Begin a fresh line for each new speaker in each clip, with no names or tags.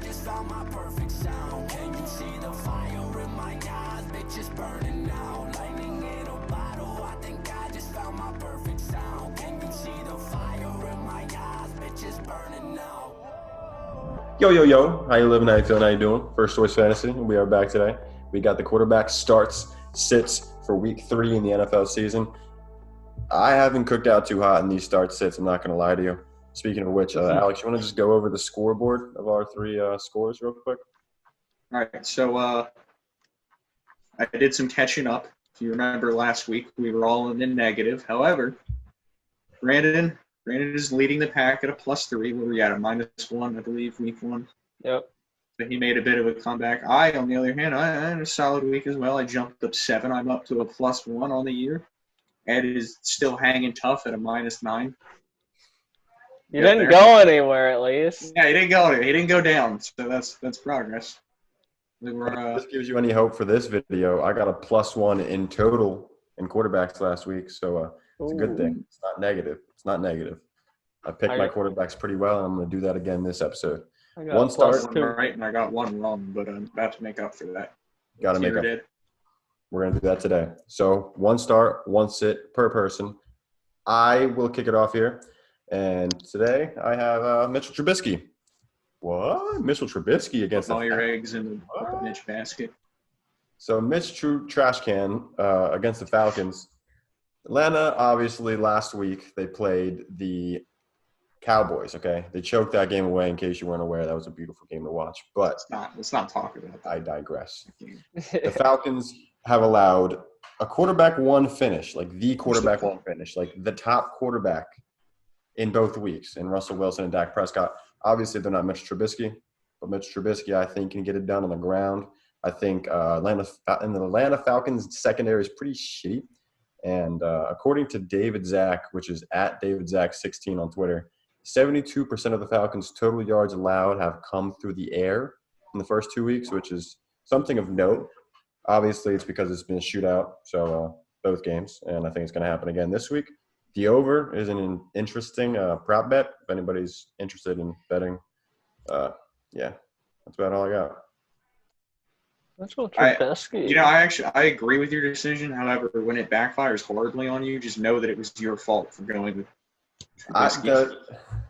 just found my perfect sound. Can you see the fire in my eyes? Bitch, it's burning out. Lightning in a bottle. I think I just found my perfect sound. Can you see the fire in my eyes? Bitch, it's burning out.
Yo, yo, yo. How you living? How you feeling? How you doing? First Choice Fantasy. We are back today. We got the quarterback starts, sits for week 3 in the NFL season. I haven't cooked out too hot in these start sits. I'm not going to lie to you. Speaking of which, Alex, you want to just go over the scoreboard of our 3 scores real quick?
All right, so I did some catching up. If you remember last week, we were all in the negative. However, Brandon is leading the pack at a +3. Where we at? A -1, I believe, week 1.
Yep.
So he made a bit of a comeback. I, on the other hand, I had a solid week as well. I jumped up 7. I'm up to a +1 on the year. Ed is still hanging tough at a -9.
You didn't go anywhere, at least.
Yeah, he didn't go anywhere. He didn't go down, so that's progress. We were,
If this gives you any hope for this video, I got a +1 in total in quarterbacks last week, so it's a good thing. It's not negative. I picked my quarterbacks pretty well, and I'm going to do that again this episode.
I got
One start.
one right, and I got one wrong, but I'm about to make up for that.
Got to make up. We're going to do that today. So 1 start, 1 sit per person. I will kick it off here. And today I have Mitchell Trubisky. What? Mitchell Trubisky against
all your eggs in the Mitch basket.
So Mitch Trash Can against the Falcons. Atlanta, obviously, last week they played the Cowboys, okay? They choked that game away, in case you weren't aware. That was a beautiful game to watch. But
let's not talk about that.
I digress. The Falcons have allowed a quarterback 1 finish, like the quarterback 1 finish, like the top quarterback in both weeks, in Russell Wilson and Dak Prescott. Obviously, they're not Mitch Trubisky, but Mitch Trubisky, I think, can get it done on the ground. I think the Atlanta Falcons secondary is pretty shitty. And according to David Zach, which is at DavidZach16 on Twitter, 72% of the Falcons' total yards allowed have come through the air in the first 2 weeks, which is something of note. Obviously, it's because it's been a shootout, so both games, and I think it's going to happen again this week. The over is an interesting prop bet if anybody's interested in betting. Yeah, that's about all I got.
That's what Trubisky.
I agree with your decision. However, when it backfires horribly on you, just know that it was your fault for going with Trubisky.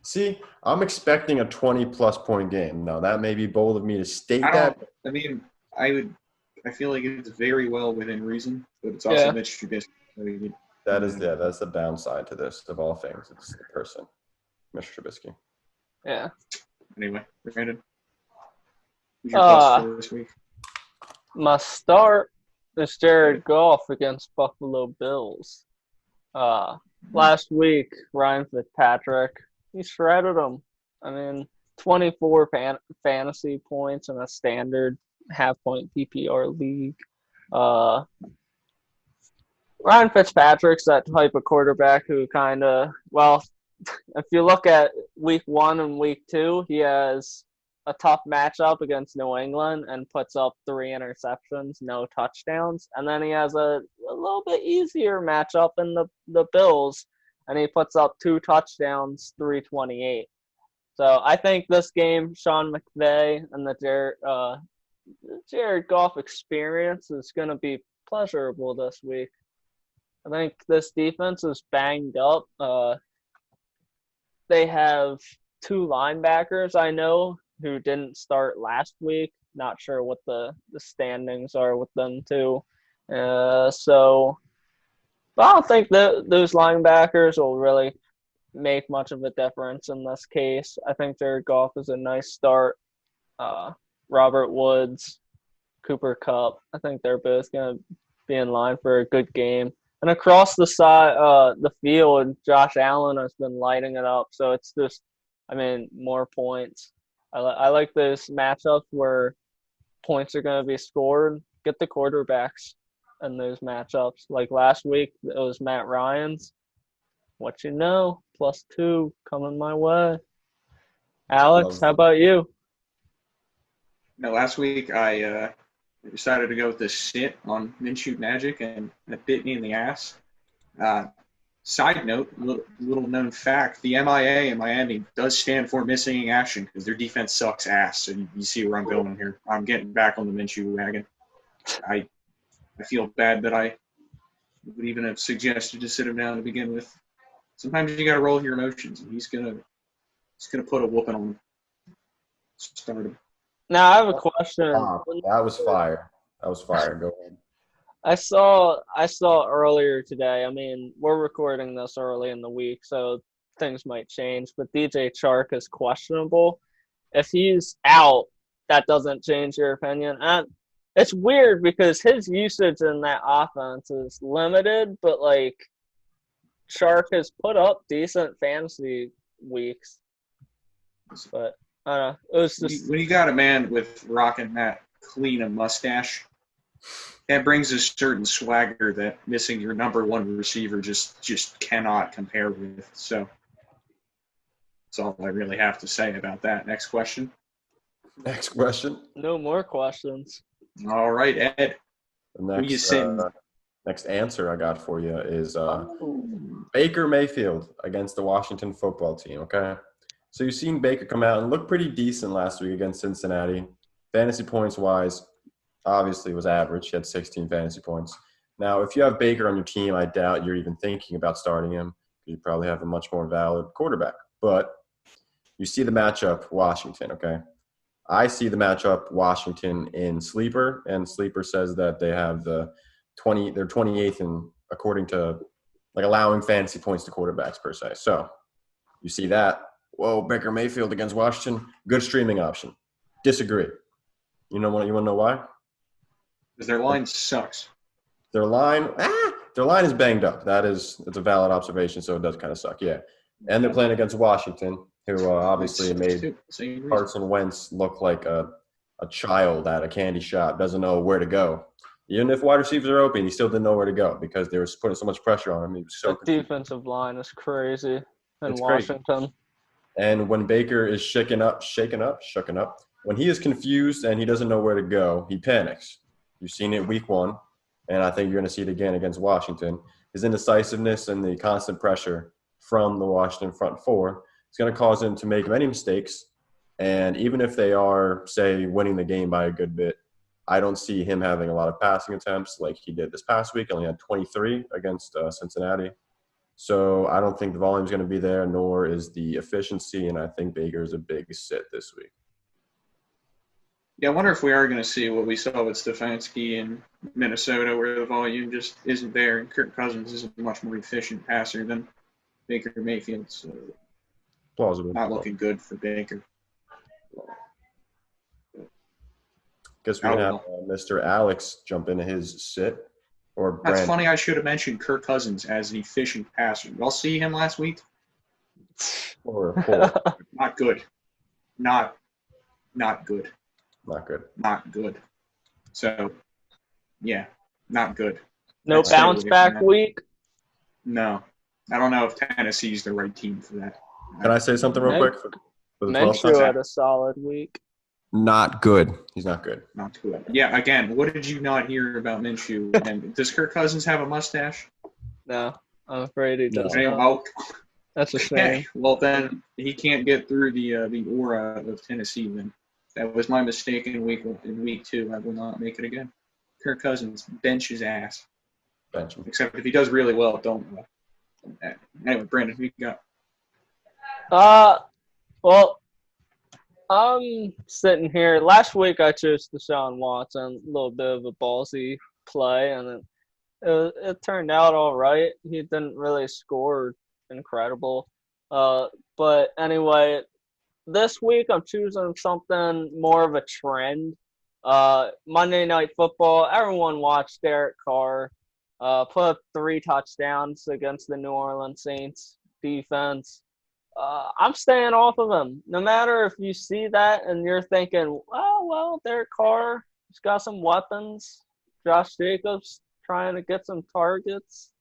See, I'm expecting a 20-plus point game. Now, that may be bold of me to state that.
I feel like it's very well within reason, but it's also Mitch Trubisky.
That's the downside to this, of all things. It's the person, Mr. Trubisky.
Yeah.
Anyway, Brandon, who's your plus for this week?
My start is Jared Goff against Buffalo Bills. Last week, Ryan Fitzpatrick, he shredded them. I mean, 24 fantasy points in a standard half-point PPR league. Ryan Fitzpatrick's that type of quarterback who kind of, if you look at week 1 and week 2, he has a tough matchup against New England and puts up 3 interceptions, no touchdowns. And then he has a little bit easier matchup in the Bills, and he puts up 2 touchdowns, 328. So I think this game, Sean McVay and the Jared Goff experience is going to be pleasurable this week. I think this defense is banged up. They have 2 linebackers I know who didn't start last week. Not sure what the standings are with them too. But I don't think those linebackers will really make much of a difference in this case. I think Jared Goff is a nice start. Robert Woods, Cooper Kupp, I think they're both going to be in line for a good game. And across the field, Josh Allen has been lighting it up. So it's just, more points. I like those matchups where points are going to be scored. Get the quarterbacks in those matchups. Like last week, it was Matt Ryan's. What you know, +2 coming my way. Alex, how about you?
Last week I decided to go with the sit on Minshew Magic, and it bit me in the ass. Side note, little known fact: the MIA in Miami does stand for missing in action because their defense sucks ass. And you see where I'm going here. I'm getting back on the Minshew wagon. I feel bad that I would even have suggested to sit him down to begin with. Sometimes you got to roll with your emotions, and he's gonna put a whooping on him. Start him.
Now I have a question.
That was fire. That was fire. Go ahead.
I saw earlier today. I mean, we're recording this early in the week, so things might change. But DJ Chark is questionable. If he's out, that doesn't change your opinion. And it's weird because his usage in that offense is limited, but like Chark has put up decent fantasy weeks. But I don't know. It was just
When you got a man with rocking that clean a mustache, that brings a certain swagger that missing your number one receiver just cannot compare with. So that's all I really have to say about that. Next question.
Next question.
no more questions.
All right, Ed.
The
Who you sitting?
next answer I got for you is Baker Mayfield against the Washington football team, okay? So you've seen Baker come out and look pretty decent last week against Cincinnati. Fantasy points-wise, obviously was average. He had 16 fantasy points. Now, if you have Baker on your team, I doubt you're even thinking about starting him. You probably have a much more valid quarterback. But you see the matchup, Washington, okay? I see the matchup, Washington in Sleeper, and Sleeper says that they have they're 28th in according to like allowing fantasy points to quarterbacks per se. So you see that. Whoa, Baker Mayfield against Washington, good streaming option. Disagree. You want to know why?
Because their line sucks.
Their line is banged up. It's a valid observation, so it does kind of suck, yeah. And they're playing against Washington, who obviously made Carson Wentz look like a child at a candy shop, doesn't know where to go. Even if wide receivers are open, he still didn't know where to go because they were putting so much pressure on him. He was so
The
confused.
defensive line is crazy in
It's crazy.
Washington.
And when Baker is shaken up, when he is confused and he doesn't know where to go, he panics. You've seen it week 1, and I think you're going to see it again against Washington. His indecisiveness and the constant pressure from the Washington front four is going to cause him to make many mistakes. And even if they are, say, winning the game by a good bit, I don't see him having a lot of passing attempts like he did this past week. Only had 23 against Cincinnati. So I don't think the volume is going to be there, nor is the efficiency, and I think Baker is a big sit this week.
Yeah, I wonder if we are going to see what we saw with Stefanski in Minnesota, where the volume just isn't there, and Kirk Cousins is a much more efficient passer than Baker Mayfield. So
Plausible.
not looking good for Baker.
Guess we can have Mr. Alex jump into his sit. Or
That's
Brandon.
funny. I should have mentioned Kirk Cousins as an efficient passer. Y'all see him last week?
Or
Not good. Not good.
not good.
Not good. So, yeah, not good.
No
That's
bounce
stay away
back
from that.
week.
No. I don't know if Tennessee's the right team for that.
Can I say something real
Nope.
quick? For the 12th
Minshew
time?
had a solid week.
Not good. He's not good.
Not good. Yeah, again, what did you not hear about Minshew? And does Kirk Cousins have a mustache?
No, I'm afraid he does
Okay,
not.
well,
That's a
okay.
shame.
Well, then he can't get through the aura of Tennessee. Then that was my mistake in week 2. I will not make it again. Kirk Cousins bench his ass.
Bench him.
Except if he does really well, don't. Anyway, Brandon, who you got?
Well, I'm sitting here. Last week I chose Deshaun Watson, a little bit of a ballsy play, and it turned out all right. He didn't really score incredible. But anyway, this week I'm choosing something more of a trend. Monday Night Football, everyone watched Derek Carr put up 3 touchdowns against the New Orleans Saints defense. I'm staying off of him. No matter if you see that and you're thinking, oh, well, Derek Carr, he's got some weapons. Josh Jacobs trying to get some targets.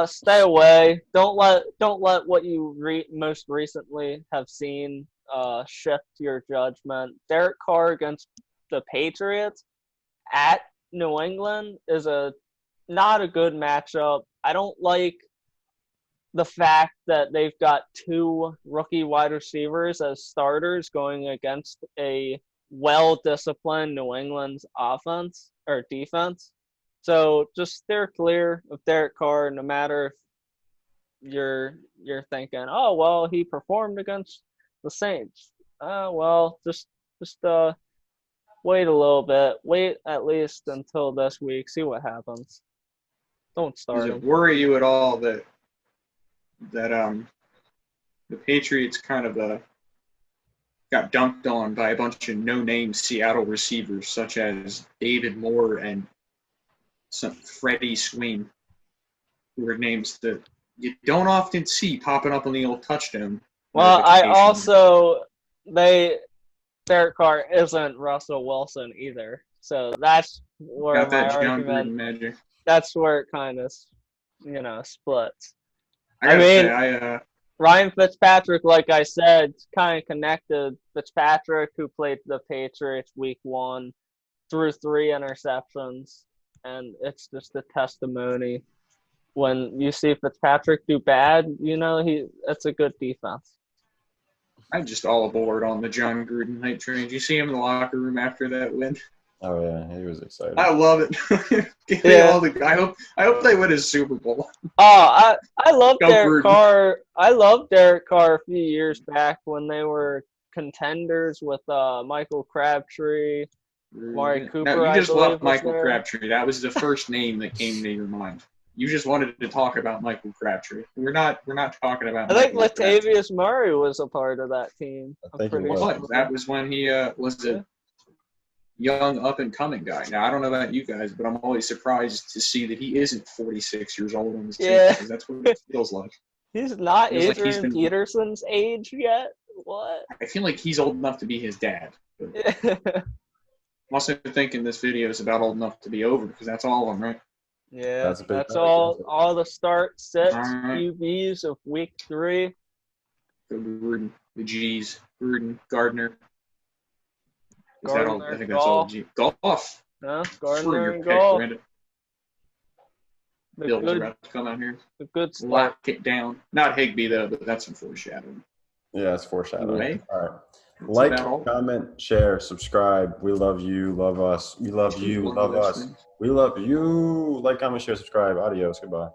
Stay away. Don't let what you most recently have seen shift your judgment. Derek Carr against the Patriots at New England is not a good matchup. I don't like the fact that they've got 2 rookie wide receivers as starters going against a well-disciplined New England's offense or defense. So just steer clear of Derek Carr, no matter if you're thinking, oh well, he performed against the Saints. Well, just wait a little bit. Wait at least until this week. See what happens. Don't start
Does
him.
it worry you at all that the Patriots kind of got dunked on by a bunch of no-name Seattle receivers such as David Moore and some Freddie Swain, who were names that you don't often see popping up on the old touchdown.
Well,
notification.
Derek Carr isn't Russell Wilson either. So that's where
Got
my
that John
argument.
Gruden magic.
That's where it kind of, splits.
I gotta
mean-
say,
Ryan Fitzpatrick, like I said, kind of connected. Fitzpatrick, who played the Patriots week 1, threw 3 interceptions, and it's just a testimony. When you see Fitzpatrick do bad, that's a good defense.
I'm just all aboard on the John Gruden hype train. Did you see him in the locker room after that win?
Oh yeah, he was excited.
I love it. Give me
Yeah.
all I hope they win his Super Bowl.
Oh, I love
Go
Derek
Gruden.
Carr. I loved Derek Carr a few years back when they were contenders with Michael Crabtree, Amari Cooper.
No, you just
I believe,
loved Michael
was there.
Crabtree. That was the first name that came to your mind. You just wanted to talk about Michael Crabtree. We're not talking about.
I think
Michael Crabtree.
Latavius Murray was a part of that team.
I think he
pretty
was.
sure.
That was when he was a young up and coming guy. Now I don't know about you guys, but I'm always surprised to see that he isn't 46 years old on this team,
Yeah.
because that's what it feels like.
He's not
Feels like
Adrian
he's been-
Peterson's age yet. What?
I feel like he's old enough to be his dad. But I'm also thinking this video is about old enough to be over, because that's all of them, right?
Yeah,
That's a big
that's
fact,
all.
isn't it?
All the start sits
Alright.
QBs of week 3.
Go Gruden, the G's, Gruden, Gardner. Is that all?
Gardner,
I think that's all. G. Golf.
Huh?
For
Gardner
your
and
pick,
Gold.
Brandon.
The
Bills are
good,
about to come out here.
the good stuff.
Lock it down. Not Higbee though, but that's some foreshadowing.
Yeah, it's foreshadowing.
Anyway,
All right.
that's
Like,
about all.
comment, share, subscribe. We love you. Love us. We love you.
One of
Love
those
us.
things.
We love you. Like, comment, share, subscribe. Adios. Goodbye.